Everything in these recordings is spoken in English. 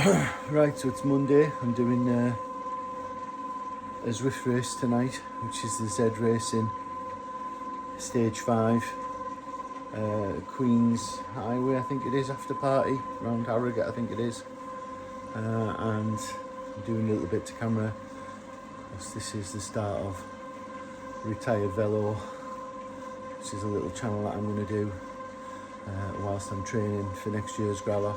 Right, so it's Monday. I'm doing a Zwift race tonight, which is the ZRacing Stage 5, Queen's Highway, I think it is, after party, round Harrogate, I think it is. And I'm doing a little bit to camera, because this is the start of Retyre'd Velo, which is a little channel that I'm going to do whilst I'm training for next year's Gravel.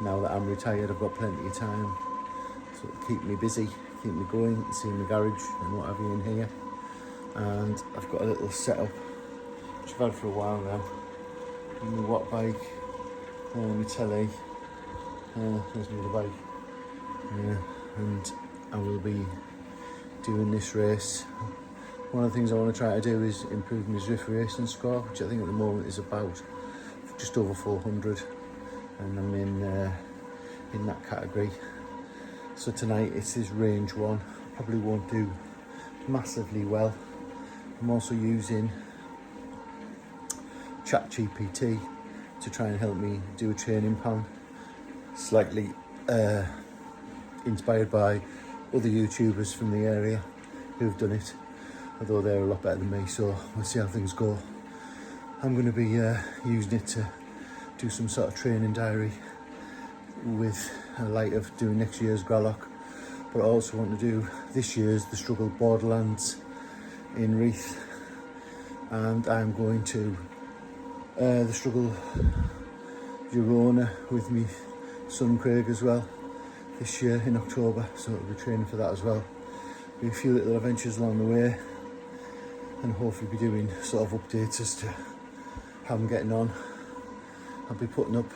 Now that I'm retired, I've got plenty of time, so it'll keep me busy, keep me going, see my garage and what have you in here. And I've got a little setup which I've had for a while now. My watt bike, my telly, there's my bike, and I will be doing this race. One of the things I want to try to do is improve my Zwift racing score, which I think at the moment is about just over 400, and I'm in that category. So tonight it's this range one. Probably won't do massively well. I'm also using ChatGPT to try and help me do a training plan, slightly inspired by other YouTubers from the area who've done it, although they're a lot better than me, so we'll see how things go. I'm going to be using it to do some sort of training diary with a light of doing next year's Gravel, but I also want to do this year's the Struggle Borderlands in Retyre'd, and I'm going to the Struggle Girona with me son Craig as well this year in October, so I'll be training for that as well. Be a few little adventures along the way, and hopefully be doing sort of updates as to how I'm getting on. I'll be putting up,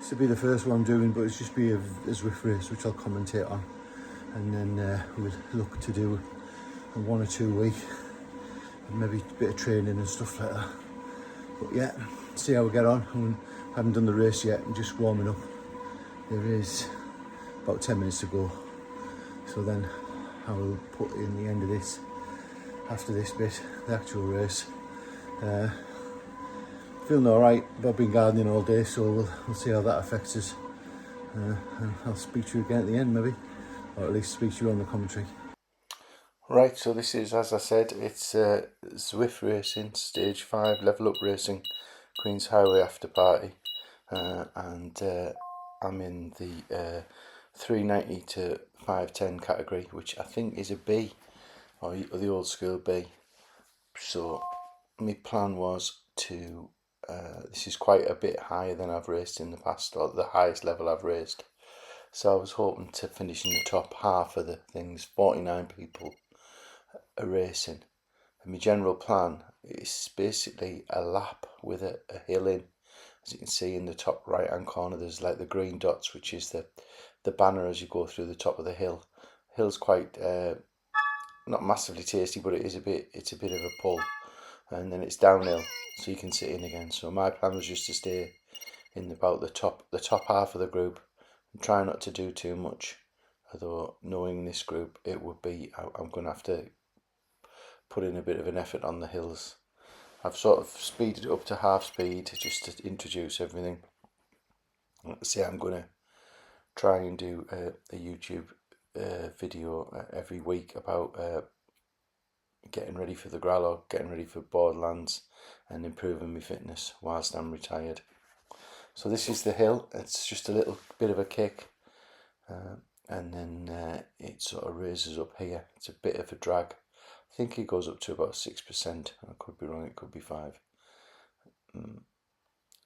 this will be the first one I'm doing, but it's just be a Zwift race which I'll commentate on, and then we'll look to do a 1 or 2 week, and maybe a bit of training and stuff like that. But yeah, see how we get on. I haven't done the race yet, I'm just warming up. There is about 10 minutes to go, so then I will put in the end of this, after this bit, the actual race. Feeling alright, but I've been gardening all day, so we'll see how that affects us. And I'll speak to you again at the end maybe, or at least speak to you on the commentary. Right, so this is, as I said, it's Zwift Racing Stage 5 Level Up Racing Queen's Highway after party, and I'm in the 390 to 510 category, which I think is a B, or the old school B. So my plan was to, this is quite a bit higher than I've raced in the past, or the highest level I've raced. So I was hoping to finish in the top half of the things. 49 people are racing. And my general plan is basically a lap with a hill in. As you can see in the top right hand corner, there's like the green dots, which is the banner as you go through the top of the hill. The hill's quite not massively tasty, but it's a bit of a pull, and then it's downhill, so you can sit in again. So my plan was just to stay in about the top half of the group and try not to do too much. Although knowing this group, it would be, I'm going to have to put in a bit of an effort on the hills. I've sort of speeded it up to half speed just to introduce everything. See, I'm going to try and do a YouTube video every week about getting ready for the Gravel, getting ready for Borderlands, and improving my fitness whilst I'm retired. So this is the hill. It's just a little bit of a kick, and then it sort of raises up here. It's a bit of a drag. I think it goes up to about 6%. I could be wrong, it could be 5%.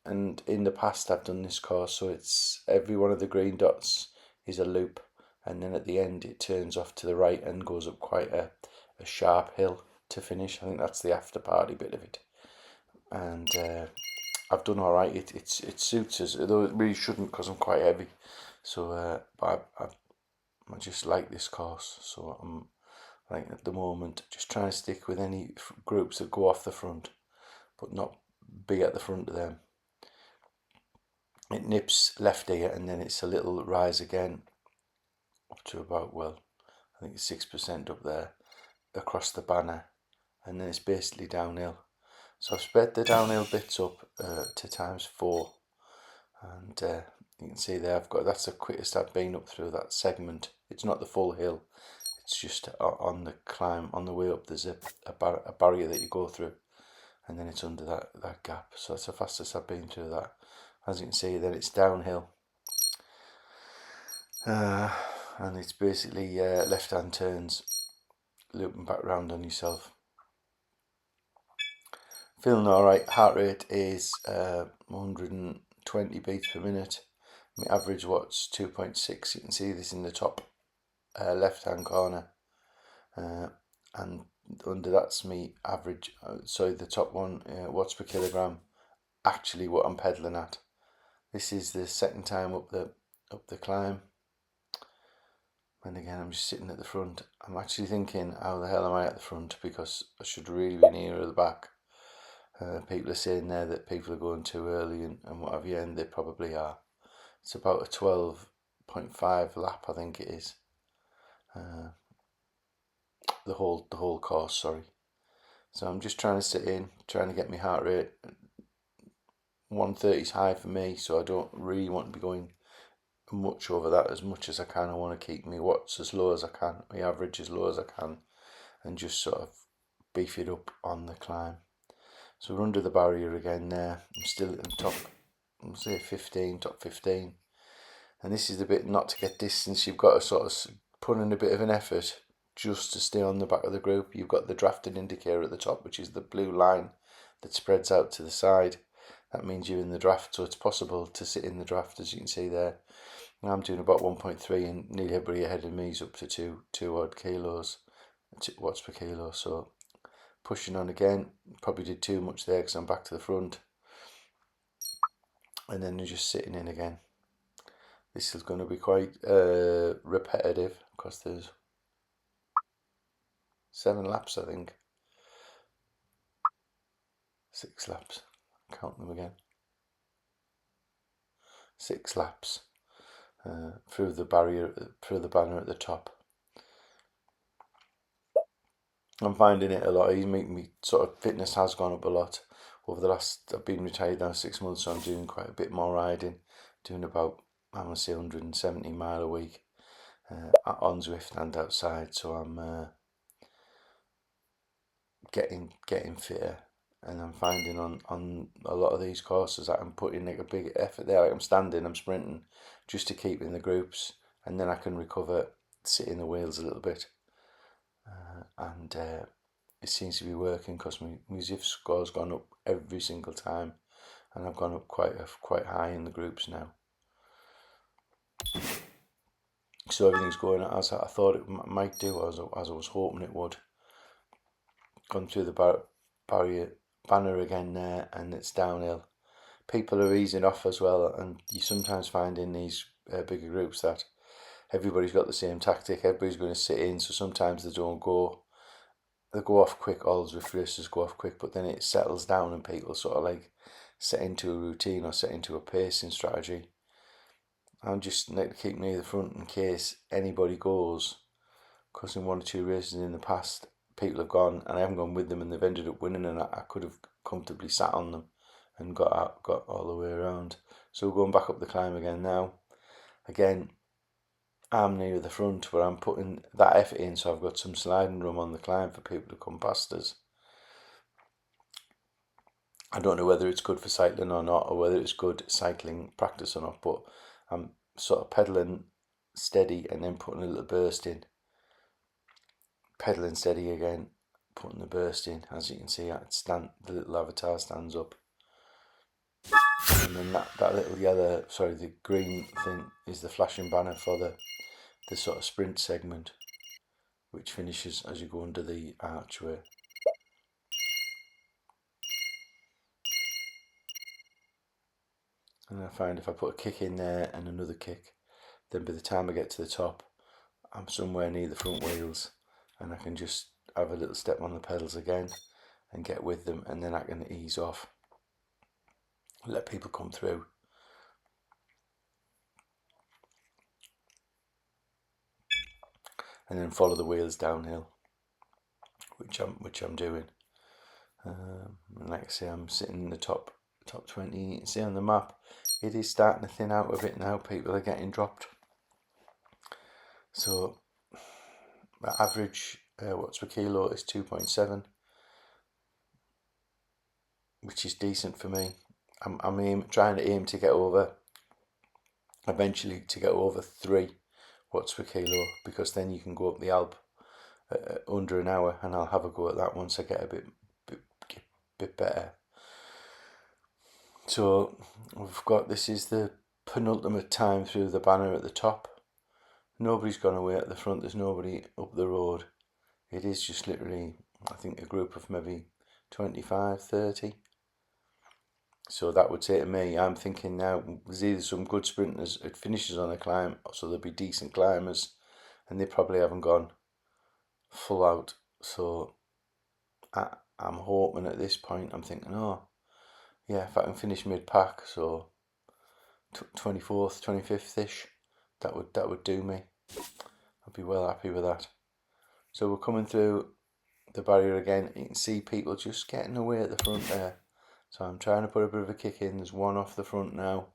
And in the past I've done this course, so it's every one of the green dots is a loop, and then at the end it turns off to the right and goes up quite a sharp hill to finish. I think that's the after party bit of it. And I've done alright. It suits us, although it really shouldn't, because I'm quite heavy. So but I just like this course, so I'm like at the moment just trying to stick with any groups that go off the front, but not be at the front of them. It nips left here, and then it's a little rise again up to about, well, I think it's 6% up there across the banner, and then it's basically downhill. So I've sped the downhill bits up to ×4, and You can see there, that's the quickest I've been up through that segment. It's not the full hill, it's just on the climb, on the way up there's a barrier that you go through, and then it's under that gap. So that's the fastest I've been through that. As you can see, then it's downhill, and it's basically left hand turns, looping back round on yourself. Feeling alright. Heart rate is 120 beats per minute. My average watt's 2.6. You can see this in the top left hand corner, and under that's me average, the top one, watts per kilogram, actually what I'm pedaling at. This is the second time up the climb, and again I'm just sitting at the front. I'm actually thinking, how the hell am I at the front, because I should really be nearer the back. People are saying there that people are going too early and what have you, and they probably are. It's about a 12.5 lap, I think it is. The whole course, sorry. So I'm just trying to sit in, trying to get my heart rate. 130 is high for me, so I don't really want to be going much over that as much as I can. I want to keep my watts as low as I can, my average as low as I can, and just sort of beef it up on the climb. So we're under the barrier again there. I'm still at the top, I'll say top 15. And this is the bit, not to get distance, you've got to sort of put in a bit of an effort just to stay on the back of the group. You've got the drafted indicator at the top, which is the blue line that spreads out to the side. That means you're in the draft, so it's possible to sit in the draft, as you can see there. Now I'm doing about 1.3, and nearly everybody ahead of me is up to 2 odd kilos, watts per kilo. So pushing on again, probably did too much there because I'm back to the front, and then you're just sitting in again. This is going to be quite repetitive because there's 7 laps, I think. 6 laps, count them again. 6 laps through the barrier, through the banner at the top. I'm finding it a lot easier. Me sort of fitness has gone up a lot over the last, I've been retired now 6 months, so I'm doing quite a bit more riding, doing about, I'm going to say 170 mile a week on Zwift and outside, so I'm getting fitter, and I'm finding on a lot of these courses that I'm putting like a big effort there. Like I'm standing, I'm sprinting just to keep in the groups, and then I can recover, sit in the wheels a little bit, and it seems to be working because my Zwift score's gone up every single time, and I've gone up quite high in the groups now. So everything's going as I thought it might do, as I was hoping it would. Gone through the banner again there, and it's downhill. People are easing off as well, and you sometimes find in these bigger groups that everybody's got the same tactic. Everybody's going to sit in, so sometimes they don't go. They go off quick. All the racers go off quick, but then it settles down, and people sort of like set into a routine or set into a pacing strategy. I'm just like to keep near the front in case anybody goes, because in 1 or 2 races in the past, people have gone and I haven't gone with them, and they've ended up winning, and I could have comfortably sat on them and got all the way around. So we're going back up the climb again now. Again, I'm near the front where I'm putting that effort in, so I've got some sliding room on the climb for people to come past us. I don't know whether it's good for cycling or not, or whether it's good cycling practice or not, but I'm sort of pedaling steady and then putting a little burst in. Pedaling steady again, putting the burst in. As you can see, the little avatar stands up. And then that little yellow, the green thing is the flashing banner for the sort of sprint segment, which finishes as you go under the archway. And I find if I put a kick in there and another kick, then by the time I get to the top, I'm somewhere near the front wheels, and I can just have a little step on the pedals again and get with them, and then I can ease off, let people come through. And then follow the wheels downhill, which I'm doing. And like I say, I'm sitting in the top 20. You can see on the map, it is starting to thin out a bit now. People are getting dropped. So my average watts per kilo is 2.7, which is decent for me. I'm trying to aim to get over, eventually to get over 3 watts per kilo, because then you can go up the Alp under an hour, and I'll have a go at that once I get a bit better. So we've got, this is the penultimate time through the banner at the top. Nobody's gone away at the front, there's nobody up the road. It is just literally, I think, a group of maybe 25, 30. So that would say to me, I'm thinking now, there's either some good sprinters, it finishes on a climb, so there'll be decent climbers, and they probably haven't gone full out. So I'm hoping at this point, I'm thinking, oh, yeah, if I can finish mid-pack, so 24th, 25th-ish, that would do me. I'd be well happy with that. So we're coming through the barrier again. You can see people just getting away at the front there. So I'm trying to put a bit of a kick in. There's one off the front now.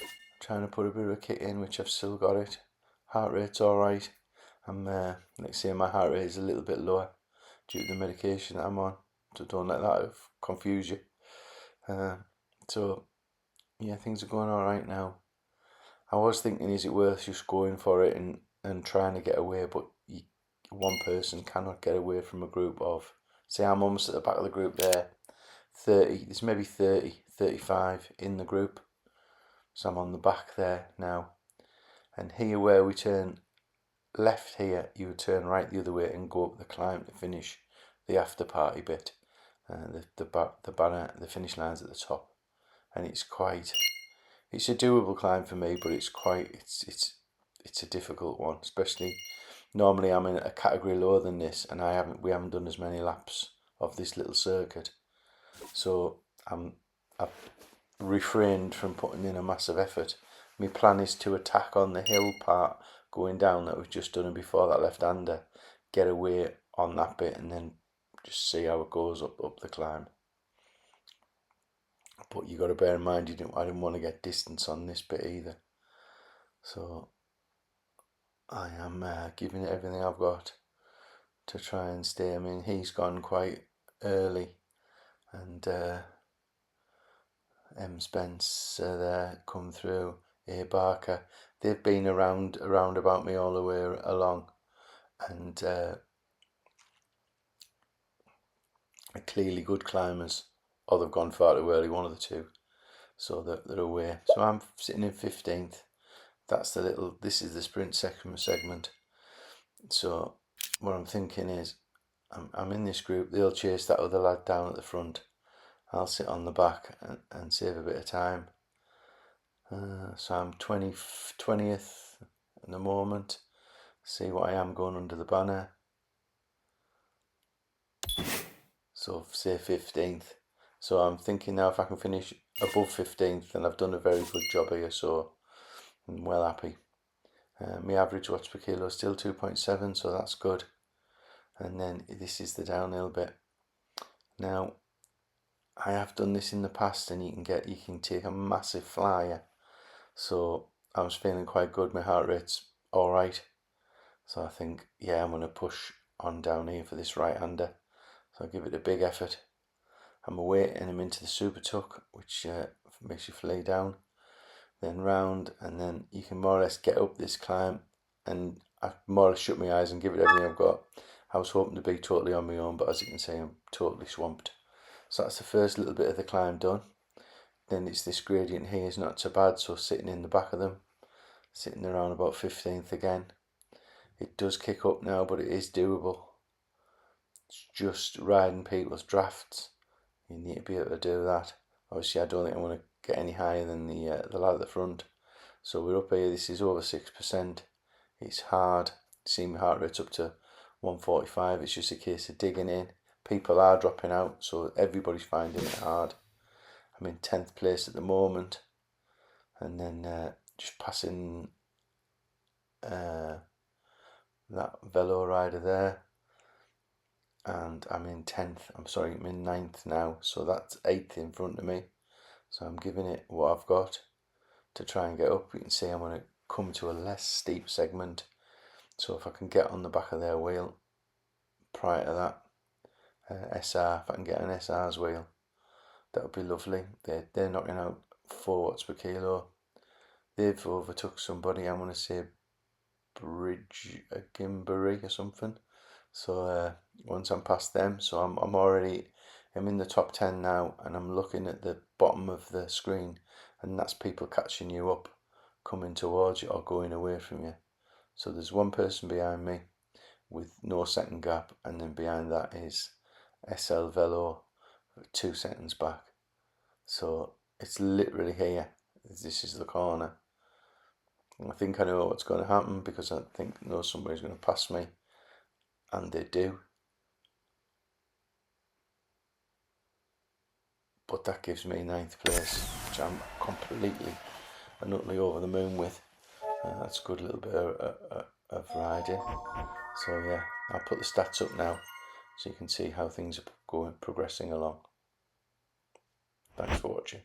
I'm trying to put a bit of a kick in, which I've still got it. Heart rate's alright. I'm like say my heart rate is a little bit lower due to the medication that I'm on. So don't let that confuse you. So yeah, things are going alright now. I was thinking, is it worth just going for it and trying to get away, but one person cannot get away from a group of, say I'm almost at the back of the group there, 30, there's maybe 30, 35 in the group, so I'm on the back there now. And here where we turn left here, you would turn right the other way and go up the climb to finish the after party bit. The banner, the finish line's at the top, and it's a doable climb for me, but it's a difficult one, especially normally I'm in a category lower than this, and we haven't done as many laps of this little circuit, so I've refrained from putting in a massive effort. My plan is to attack on the hill part going down that we've just done before that left-hander, get away on that bit, and then just see how it goes up the climb. But you got to bear in mind, I didn't want to get distance on this bit either. So I am giving it everything I've got to try and stay. I mean, he's gone quite early, and M. Spence there come through, A. Barker. They've been around about me all the way along, and are clearly good climbers, or they've gone far too early, one of the two. So they're away. So I'm sitting in 15th. This is the sprint segment. So what I'm thinking is, I'm in this group, they'll chase that other lad down at the front. I'll sit on the back and save a bit of time. So I'm 20th at the moment. See what I am going under the banner. So say 15th. So I'm thinking now, if I can finish above 15th, then I've done a very good job here, so I'm well happy. My average watts per kilo is still 2.7, so that's good. And then this is the downhill bit. Now, I have done this in the past, and you can take a massive flyer. So I was feeling quite good. My heart rate's all right. So I think, yeah, I'm going to push on down here for this right-hander. So I'll give it a big effort. I'm away and I'm into the super tuck, which makes you fly down, then round, and then you can more or less get up this climb. And I more or less shut my eyes and give it everything I've got. I was hoping to be totally on my own, but as you can see, I'm totally swamped. So that's the first little bit of the climb done. Then it's this gradient here is not so bad, so sitting in the back of them, sitting around about 15th again. It does kick up now, but it is doable. It's just riding people's drafts. You need to be able to do that. Obviously, I don't think I'm going to get any higher than the lad at the front. So we're up here. This is over 6%. It's hard. See, my heart rate's up to 145. It's just a case of digging in. People are dropping out, so everybody's finding it hard. I'm in 10th place at the moment, and then just passing that velo rider there, and I'm in 9th now, so that's 8th in front of me. So I'm giving it what I've got. to try and get up. You can see I'm going to come to a less steep segment, so if I can get on the back of their wheel prior to that, SR, if I can get an SR's wheel, that would be lovely. They're knocking out 4 watts per kilo. They've overtook somebody, I'm going to say Bridge a Gimbury or something. So once I'm past them, so I'm in the top 10 now, and I'm looking at the bottom of the screen, and that's people catching you up, coming towards you or going away from you. So there's one person behind me with no second gap, and then behind that is SL Velo 2 seconds back. So it's literally here. This is the corner. I think I know what's going to happen, because I know somebody's going to pass me, and they do. But that gives me 9th place, which I'm completely and utterly over the moon with. That's a good little bit of riding. So yeah, I'll put the stats up now so you can see how things are progressing along. Thanks for watching.